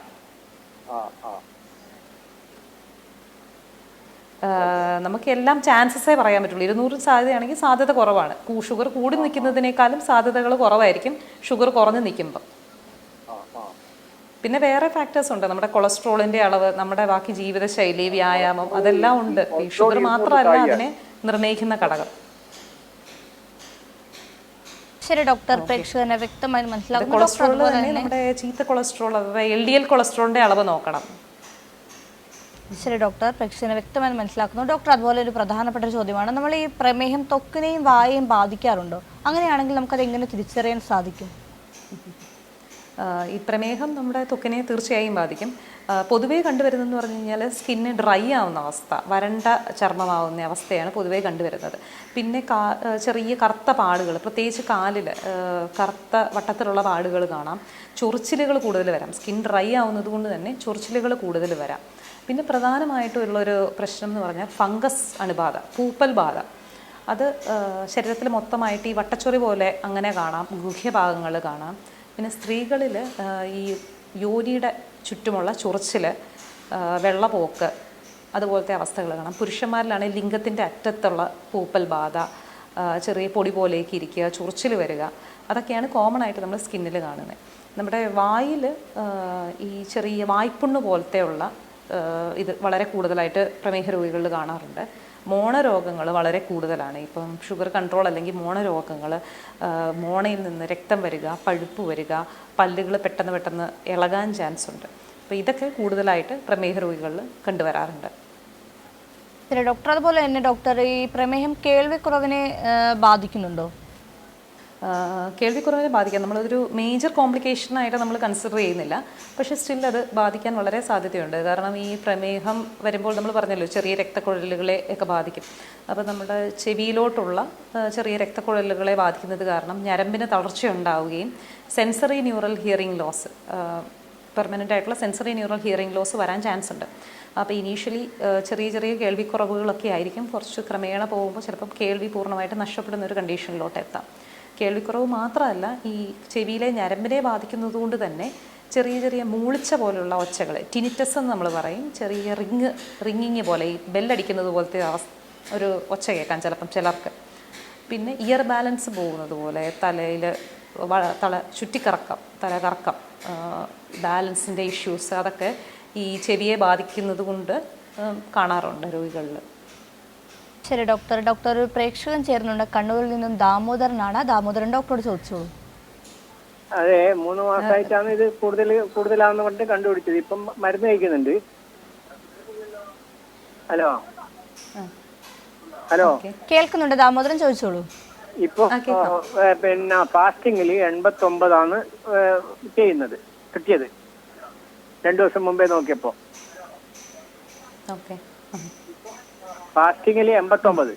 നമുക്കെല്ലാം ചാൻസസേ പറയാൻ പറ്റുള്ളൂ. 200 സാധ്യതയാണെങ്കിൽ സാധ്യത കുറവാണ്. ഷുഗർ കൂടി നിൽക്കുന്നതിനേക്കാളും സാധ്യതകൾ കുറവായിരിക്കും ഷുഗർ കുറഞ്ഞു നിൽക്കുമ്പോൾ. പിന്നെ വേറെ ഫാക്ടേഴ്സ് ഉണ്ട്. നമ്മുടെ കൊളസ്ട്രോളിന്റെ അളവ്, നമ്മുടെ ബാക്കി ജീവിതശൈലി, വ്യായാമം, അതെല്ലാം ഉണ്ട്. ഈ ഷുഗർ മാത്രമല്ല അതിനെ നിർണ്ണയിക്കുന്ന ഘടകം. ശരി ഡോക്ടർ, പ്രേക്ഷകനെ വ്യക്തമായി മനസ്സിലാക്കും. കൊളസ്ട്രോൾ തന്നെ നമ്മുടെ ചീത്ത കൊളസ്ട്രോൾ അഥവാ LDL കൊളസ്ട്രോളിന്റെ അളവ് നോക്കണം. ശരി ഡോക്ടർ, പ്രേക്ഷകനെ വ്യക്തമായി മനസ്സിലാക്കുന്നു. ഡോക്ടർ, അതുപോലെ ഒരു പ്രധാനപ്പെട്ട ഒരു ചോദ്യമാണ്, നമ്മൾ ഈ പ്രമേഹം ത്വക്കിനെയും വായയും ബാധിക്കാറുണ്ടോ? അങ്ങനെയാണെങ്കിൽ നമുക്കത് എങ്ങനെ തിരിച്ചറിയാൻ സാധിക്കും? ഈ പ്രമേഹം നമ്മുടെ ത്വക്കിനെ തീർച്ചയായും ബാധിക്കും. പൊതുവേ കണ്ടുവരുന്നതെന്ന് പറഞ്ഞു കഴിഞ്ഞാൽ സ്കിന്ന് ഡ്രൈ ആവുന്ന അവസ്ഥ, വരണ്ട ചർമ്മമാവുന്ന അവസ്ഥയാണ് പൊതുവേ കണ്ടുവരുന്നത്. പിന്നെ ചെറിയ കറുത്ത പാടുകൾ, പ്രത്യേകിച്ച് കാലിൽ കറുത്ത വട്ടത്തിലുള്ള പാടുകൾ കാണാം. ചൊറിച്ചിലുകൾ കൂടുതൽ വരാം. സ്കിൻ ഡ്രൈ ആവുന്നത് കൊണ്ട് തന്നെ ചൊറിച്ചിലുകൾ കൂടുതൽ വരാം. പിന്നെ പ്രധാനമായിട്ടുള്ളൊരു പ്രശ്നം എന്ന് പറഞ്ഞാൽ ഫംഗസ് അണുബാധ, പൂപ്പൽ ബാധ. അത് ശരീരത്തിൽ മൊത്തമായിട്ട് ഈ വട്ടച്ചൊറി പോലെ അങ്ങനെ കാണാം, ഗുഹ്യഭാഗങ്ങൾ കാണാം. പിന്നെ സ്ത്രീകളിൽ ഈ യോനിയുടെ ചുറ്റുമുള്ള ചൊറിച്ചിൽ, വെള്ളപ്പോക്ക്, അതുപോലത്തെ അവസ്ഥകൾ കാണാം. പുരുഷന്മാരിലാണെങ്കിൽ ലിംഗത്തിൻ്റെ അറ്റത്തുള്ള പൂപ്പൽ ബാധ, ചെറിയ പൊടി പോലേക്ക് ഇരിക്കുക, ചൊറിച്ചിൽ വരിക, അതൊക്കെയാണ് കോമൺ ആയിട്ട് നമ്മൾ സ്കിന്നിൽ കാണുന്നത്. നമ്മുടെ വായിൽ ഈ ചെറിയ വായ്പുണ്ണ് പോലത്തെയുള്ള ഇത് വളരെ കൂടുതലായിട്ട് പ്രമേഹ രോഗികളിൽ കാണാറുണ്ട്. മോണരോഗങ്ങൾ വളരെ കൂടുതലാണ്. ഇപ്പം ഷുഗർ കൺട്രോൾ അല്ലെങ്കിൽ മോണരോഗങ്ങൾ, മോണയിൽ നിന്ന് രക്തം വരിക, പഴുപ്പ് വരിക, പല്ലുകൾ പെട്ടെന്ന് ഇളകാൻ ചാൻസ് ഉണ്ട്. അപ്പോൾ ഇതൊക്കെ കൂടുതലായിട്ട് പ്രമേഹ രോഗികളിൽ കണ്ടുവരാറുണ്ട്. ശരി ഡോക്ടർ, അതുപോലെ തന്നെ ഡോക്ടർ, ഈ പ്രമേഹം കേൾവിക്കുറവിനെ ബാധിക്കുന്നുണ്ടോ? കേൾവിക്കുറവിനെ ബാധിക്കാം. നമ്മളതൊരു മേജർ കോംപ്ലിക്കേഷനായിട്ട് നമ്മൾ കൺസിഡർ ചെയ്യുന്നില്ല. പക്ഷേ സ്റ്റിൽ അത് ബാധിക്കാൻ വളരെ സാധ്യതയുണ്ട്. കാരണം ഈ പ്രമേഹം വരുമ്പോൾ നമ്മൾ പറഞ്ഞല്ലോ ചെറിയ രക്തക്കുഴലുകളെ ഒക്കെ ബാധിക്കും. അപ്പോൾ നമ്മുടെ ചെവിയിലോട്ടുള്ള ചെറിയ രക്തക്കുഴലുകളെ ബാധിക്കുന്നത് കാരണം ഞരമ്പിന് തളർച്ചയുണ്ടാവുകയും sensory neural hearing loss, permanent ആയിട്ടുള്ള സെൻസറി ന്യൂറൽ ഹിയറിംഗ് ലോസ് വരാൻ ചാൻസ് ഉണ്ട്. അപ്പോൾ ഇനീഷ്യലി ചെറിയ കേൾവിക്കുറവുകളൊക്കെ ആയിരിക്കും. കുറച്ച് ക്രമേണ പോകുമ്പോൾ ചിലപ്പം കേൾവി പൂർണ്ണമായിട്ട് നഷ്ടപ്പെടുന്ന ഒരു കണ്ടീഷനിലോട്ട് എത്താം. കേൾവിക്കുറവ് മാത്രമല്ല, ഈ ചെവിയിലെ ഞരമ്പിനെ ബാധിക്കുന്നത് കൊണ്ട് തന്നെ ചെറിയ മൂളിച്ച പോലുള്ള ഒച്ചകൾ, ടിനിറ്റസ് എന്ന് നമ്മൾ പറയും, ചെറിയ റിങ്ങിങ് പോലെ, ഈ ബെല്ലടിക്കുന്നത് പോലത്തെ ഒരു ഒച്ച കേൾക്കാം ചിലപ്പം ചിലർക്ക്. പിന്നെ ഇയർ ബാലൻസ് പോകുന്നത് പോലെ, തലയിൽ ചുറ്റിക്കറക്കം, തലകറക്കം, ബാലൻസിൻ്റെ ഇഷ്യൂസ്, അതൊക്കെ ഈ ചെവിയെ ബാധിക്കുന്നത് കൊണ്ട് കാണാറുണ്ട് രോഗികളിൽ. ശരി ഡോക്ടർ, ഡോക്ടർ ഒരു പ്രേക്ഷകൻ ചേർന്നുണ്ട്, കണ്ണൂരിൽ നിന്നും ദാമോദരനാണ്. ദാമോദരൻ ഡോക്ടറോട് ചോദിച്ചോളൂ. അതെ, 3 മാസമായിട്ടാണ് ഇത് കൂടുതലാണെന്ന് പറഞ്ഞിട്ട് കണ്ടുപിടിച്ചത്. ഇപ്പം മരുന്ന് കഴിക്കുന്നുണ്ട്. ഹലോ കേൾക്കുന്നുണ്ട്, ദാമോദരൻ ചോദിച്ചോളൂ. ഇപ്പൊ പിന്നെ ഫാസ്റ്റിങ്ങിൽ 89 ചെയ്യുന്നത്, കിട്ടിയത് 2 ദിവസം മുമ്പേ നോക്കിയപ്പോ. ഫാസ്റ്റിങ്ങിൽ 89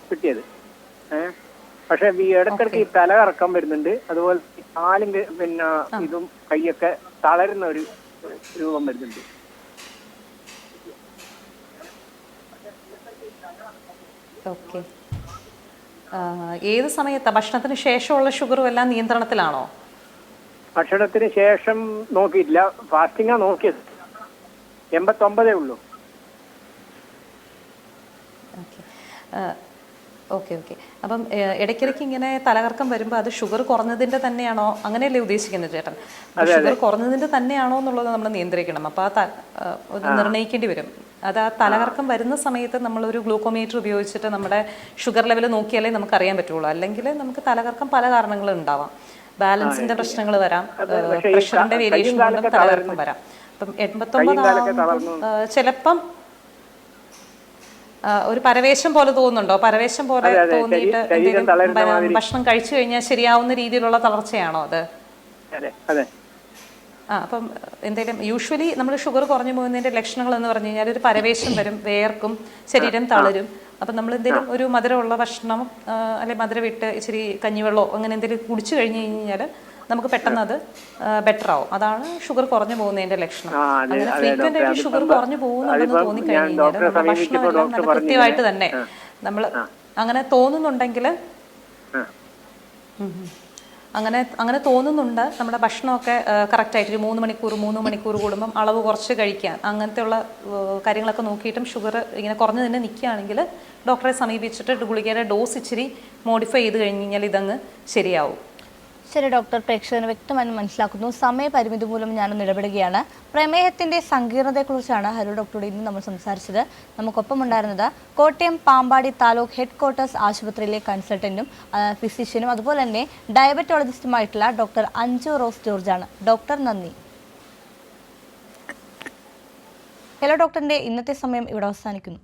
കിട്ടിയത്. പക്ഷെ ഈ ഇടയ്ക്കിടയ്ക്ക് ഈ തല കറക്കം വരുന്നുണ്ട്. അതുപോലെ കാലും പിന്നെ ഇതും കൈയൊക്കെ തളരുന്ന ഒരു രൂപം വരുന്നുണ്ട്. ഓക്കെ, ഏത് സമയത്താ? ഭക്ഷണത്തിന് ശേഷമുള്ള ഷുഗറും എല്ലാം നിയന്ത്രണത്തിലാണോ? ഭക്ഷണത്തിന് ശേഷം നോക്കിയിട്ടില്ല, ഫാസ്റ്റിംഗാ നോക്കിയത്. 89 ഉള്ളൂ. ഓക്കെ. അപ്പം ഇടയ്ക്കിടയ്ക്ക് ഇങ്ങനെ തലകറക്കം വരുമ്പോൾ അത് ഷുഗർ കുറഞ്ഞതിൻ്റെ തന്നെയാണോ? അങ്ങനെയല്ലേ ഉദ്ദേശിക്കുന്നത് ചേട്ടൻ? ഷുഗർ കുറഞ്ഞതിൻ്റെ തന്നെയാണോ എന്നുള്ളത് നമ്മൾ നിയന്ത്രിക്കണം. അപ്പോൾ അത് നിർണ്ണയിക്കേണ്ടി വരും. അത് ആ തലകറക്കം വരുന്ന സമയത്ത് നമ്മളൊരു ഗ്ലൂക്കോമീറ്റർ ഉപയോഗിച്ചിട്ട് നമ്മുടെ ഷുഗർ ലെവൽ നോക്കിയാലേ നമുക്ക് അറിയാൻ പറ്റുള്ളൂ. അല്ലെങ്കിൽ നമുക്ക് തലകറക്കം പല കാരണങ്ങളും ഉണ്ടാവാം. ബാലൻസിന്റെ പ്രശ്നങ്ങൾ വരാം, പ്രഷറിന്റെ വേരിയേഷൻ കൊണ്ടും തലകറക്കം വരാം. അപ്പം 89 ചിലപ്പം ഒരു പരവേശം പോലെ തോന്നുന്നുണ്ടോ? പരവേശം പോലെ തോന്നിയിട്ട് എന്തെങ്കിലും ഭക്ഷണം കഴിച്ചു കഴിഞ്ഞാൽ ശരിയാവുന്ന രീതിയിലുള്ള തളർച്ചയാണോ അത്? അപ്പം എന്തെങ്കിലും യൂഷ്വലി നമ്മൾ ഷുഗർ കുറഞ്ഞു പോകുന്നതിന്റെ ലക്ഷണങ്ങൾ എന്ന് പറഞ്ഞു കഴിഞ്ഞാൽ ഒരു പരവേശം വരും, വേർക്കും, ശരീരം തളരും. അപ്പം നമ്മൾ എന്തെങ്കിലും ഒരു മധുരമുള്ള ഭക്ഷണം അല്ലെങ്കിൽ മധുരം വിട്ട് ഇച്ചിരി കഞ്ഞിവെള്ളമോ അങ്ങനെ എന്തെങ്കിലും കുടിച്ചു കഴിഞ്ഞു കഴിഞ്ഞാൽ നമുക്ക് പെട്ടെന്ന് അത് ബെറ്റർ ആവും. അതാണ് ഷുഗർ കുറഞ്ഞു പോകുന്നതിന്റെ ലക്ഷണം. അങ്ങനെ ഫ്രീക്വന്റ് ആയിട്ട് ഷുഗർ കുറഞ്ഞു പോകുന്നുണ്ടെന്ന് തോന്നിക്കഴിഞ്ഞു കഴിഞ്ഞാൽ നമ്മുടെ ഭക്ഷണമെല്ലാം നല്ല കൃത്യമായിട്ട് തന്നെ നമ്മൾ അങ്ങനെ തോന്നുന്നുണ്ടെങ്കിൽ അങ്ങനെ തോന്നുന്നുണ്ട്, നമ്മുടെ ഭക്ഷണമൊക്കെ കറക്റ്റായിട്ട് ഒരു 3 മണിക്കൂർ കൂടുമ്പം അളവ് കുറച്ച് കഴിക്കാൻ, അങ്ങനത്തെയുള്ള കാര്യങ്ങളൊക്കെ നോക്കിയിട്ടും ഷുഗർ ഇങ്ങനെ കുറഞ്ഞു തന്നെ നിൽക്കുകയാണെങ്കിൽ ഡോക്ടറെ സമീപിച്ചിട്ട് ഗുളികയുടെ ഡോസ് ഇച്ചിരി മോഡിഫൈ ചെയ്ത് കഴിഞ്ഞ് കഴിഞ്ഞാൽ ഇതങ്ങ് ശരിയാവും. ശരി ഡോക്ടർ, പ്രേക്ഷകന് വ്യക്തമായി മനസ്സിലാക്കുന്നു. സമയപരിമിതി മൂലം ഞാനൊന്ന് ഇടപെടുകയാണ്. പ്രമേഹത്തിന്റെ സങ്കീർണതയെക്കുറിച്ചാണ് ഹലോ ഡോക്ടറോട് ഇന്ന് നമ്മൾ സംസാരിച്ചത്. നമുക്കൊപ്പം ഉണ്ടായിരുന്നത് കോട്ടയം പാമ്പാടി താലൂക്ക് ഹെഡ് ക്വാർട്ടേഴ്സ് ആശുപത്രിയിലെ കൺസൾട്ടന്റും ഫിസിഷ്യനും അതുപോലെ തന്നെ ഡയബറ്റോളജിസ്റ്റുമായിട്ടുള്ള ഡോക്ടർ അഞ്ജു റോസ് ജോർജാണ്. ഡോക്ടർ നന്ദി. ഹലോ ഡോക്ടറിന്റെ ഇന്നത്തെ സമയം ഇവിടെ അവസാനിക്കുന്നു.